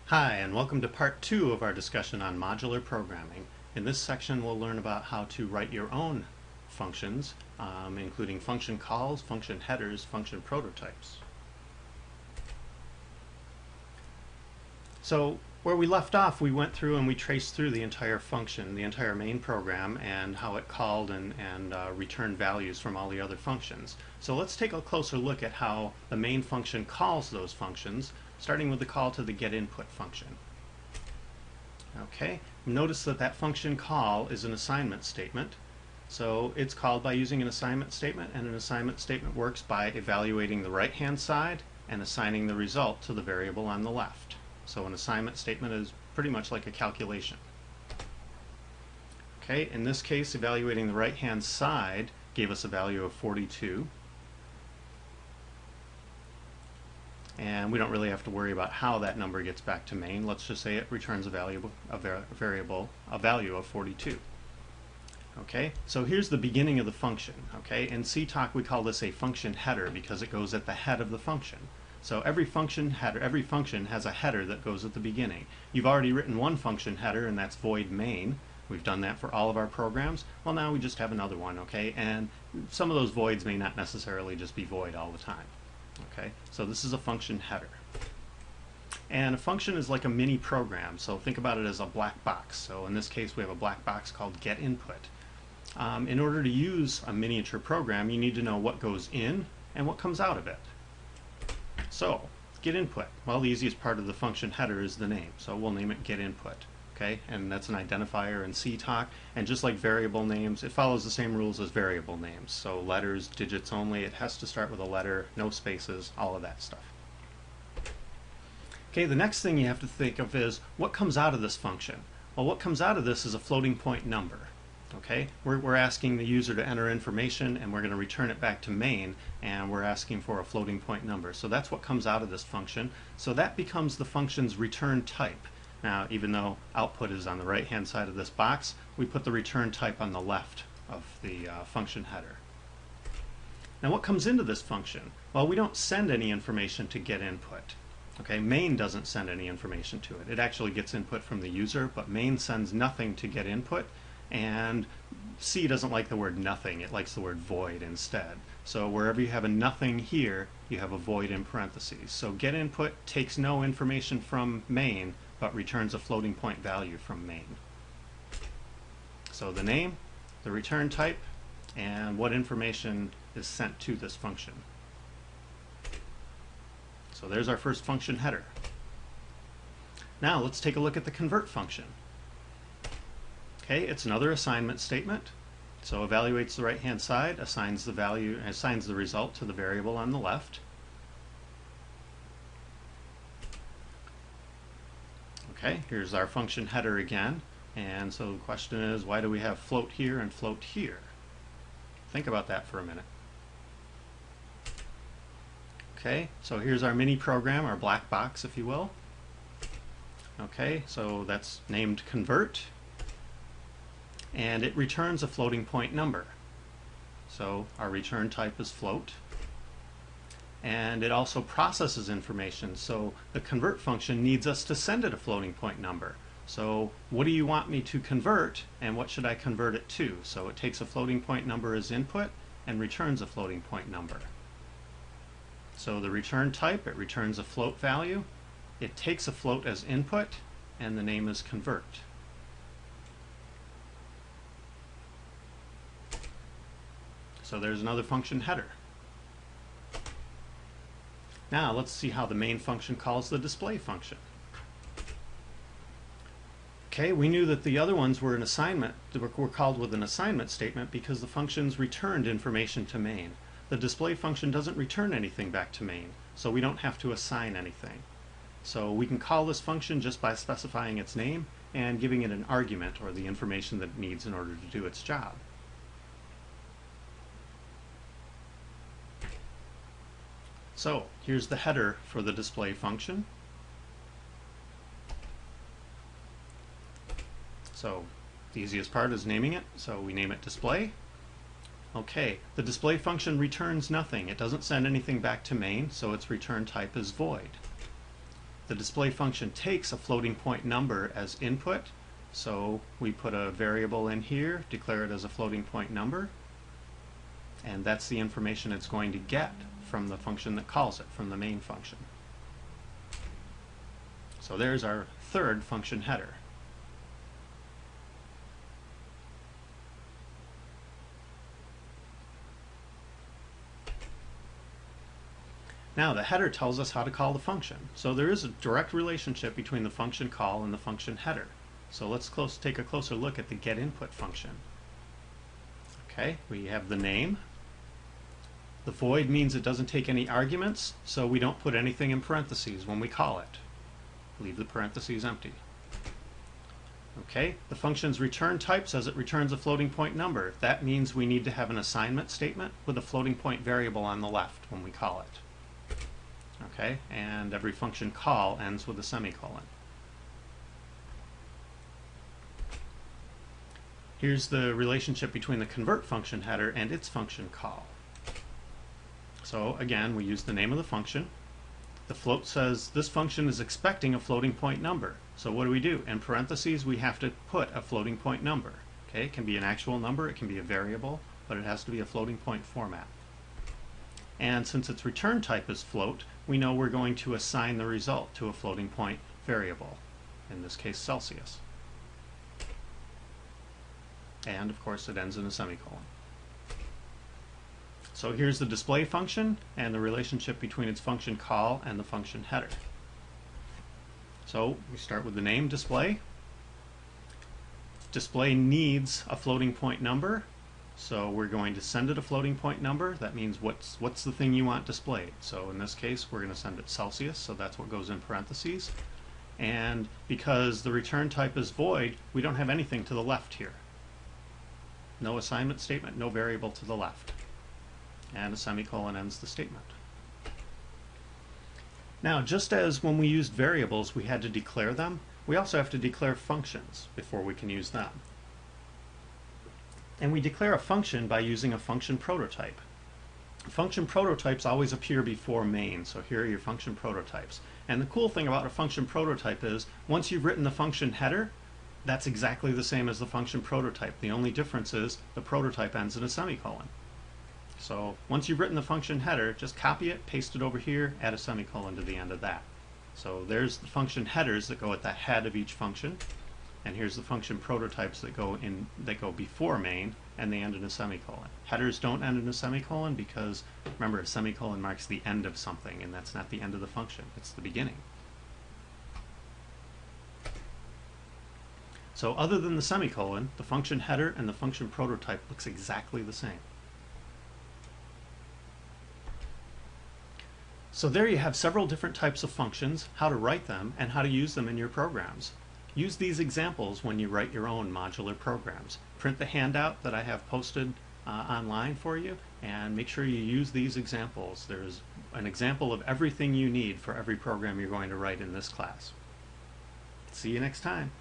Hi, and welcome to part 2 of our discussion on modular programming. In this section, we'll learn about how to write your own functions, including function calls, function headers, function prototypes. So where we left off, we went through and we traced through the entire function, the entire main program, and how it called and returned values from all the other functions. So let's take a closer look at how the main function calls those functions, starting with the call to the getInput function. Okay, notice that that function call is an assignment statement. So it's called by using an assignment statement, and an assignment statement works by evaluating the right-hand side and assigning the result to the variable on the left. So an assignment statement is pretty much like a calculation. Okay, in this case, evaluating the right-hand side gave us a value of 42. And we don't really have to worry about how that number gets back to main. Let's just say it returns a value of 42. Okay, so here's the beginning of the function. Okay, in CTalk we call this a function header because it goes at the head of the function. So every function has a header that goes at the beginning. You've already written one function header, and that's void main. We've done that for all of our programs. Well, now we just have another one, okay? And some of those voids may not necessarily just be void all the time. Okay, so this is a function header. And a function is like a mini program, so think about it as a black box. So in this case we have a black box called getInput. In order to use a miniature program, you need to know what goes in and what comes out of it. So, getInput. Well, the easiest part of the function header is the name, so we'll name it getInput. Okay, and that's an identifier in CTalk, and just like variable names, it follows the same rules as variable names. So letters, digits only, it has to start with a letter, no spaces, all of that stuff. Okay, the next thing you have to think of is what comes out of this function. Well, what comes out of this is a floating point number. Okay, we're asking the user to enter information, and we're going to return it back to main, and we're asking for a floating point number. So that's what comes out of this function. So that becomes the function's return type. Now, even though output is on the right-hand side of this box, we put the return type on the left of the function header. Now, what comes into this function? Well, we don't send any information to getInput. Okay, main doesn't send any information to it. It actually gets input from the user, but main sends nothing to getInput. And C doesn't like the word nothing, it likes the word void instead. So wherever you have a nothing here, you have a void in parentheses. So getInput takes no information from main, but returns a floating point value from main. So the name, the return type, and what information is sent to this function. So there's our first function header. Now let's take a look at the convert function. Okay, it's another assignment statement. So evaluates the right-hand side, assigns the result to the variable on the left. Okay, here's our function header again. And so the question is, why do we have float here and float here? Think about that for a minute. Okay, so here's our mini program, our black box, if you will. Okay, so that's named convert. And it returns a floating point number. So our return type is float. And it also processes information, so the convert function needs us to send it a floating point number. So what do you want me to convert, and what should I convert it to? So it takes a floating point number as input and returns a floating point number. So the return type, it returns a float value. It takes a float as input, and the name is convert. So there's another function header. Now let's see how the main function calls the display function. Okay, we knew that the other ones were were called with an assignment statement because the functions returned information to main. The display function doesn't return anything back to main, so we don't have to assign anything. So we can call this function just by specifying its name and giving it an argument, or the information that it needs in order to do its job. So here's the header for the display function. So the easiest part is naming it, so we name it display. Okay, the display function returns nothing. It doesn't send anything back to main, so its return type is void. The display function takes a floating point number as input, so we put a variable in here, declare it as a floating point number, and that's the information it's going to get from the function that calls it, from the main function. So there's our third function header. Now the header tells us how to call the function. So there is a direct relationship between the function call and the function header. So let's take a closer look at the getInput function. Okay, we have the name. The void means it doesn't take any arguments, so we don't put anything in parentheses when we call it. Leave the parentheses empty. Okay, the function's return type says it returns a floating point number. That means we need to have an assignment statement with a floating point variable on the left when we call it. Okay, and every function call ends with a semicolon. Here's the relationship between the convert function header and its function call. So again, we use the name of the function. The float says this function is expecting a floating point number. So what do? In parentheses, we have to put a floating point number. Okay, it can be an actual number, it can be a variable, but it has to be a floating point format. And since its return type is float, we know we're going to assign the result to a floating point variable, in this case Celsius. And of course it ends in a semicolon. So here's the display function and the relationship between its function call and the function header. So we start with the name display. Display needs a floating point number, so we're going to send it a floating point number. That means what's the thing you want displayed. So in this case we're going to send it Celsius, so that's what goes in parentheses. And because the return type is void, we don't have anything to the left here. No assignment statement, no variable to the left. And a semicolon ends the statement. Now, just as when we used variables we had to declare them, we also have to declare functions before we can use them. And we declare a function by using a function prototype. Function prototypes always appear before main, so here are your function prototypes. And the cool thing about a function prototype is, once you've written the function header, that's exactly the same as the function prototype. The only difference is the prototype ends in a semicolon. So once you've written the function header, just copy it, paste it over here, add a semicolon to the end of that. So there's the function headers that go at the head of each function, and here's the function prototypes that go before main, and they end in a semicolon. Headers don't end in a semicolon because, remember, a semicolon marks the end of something, and that's not the end of the function, it's the beginning. So other than the semicolon, the function header and the function prototype looks exactly the same. So there you have several different types of functions, how to write them, and how to use them in your programs. Use these examples when you write your own modular programs. Print the handout that I have posted online for you, and make sure you use these examples. There's an example of everything you need for every program you're going to write in this class. See you next time.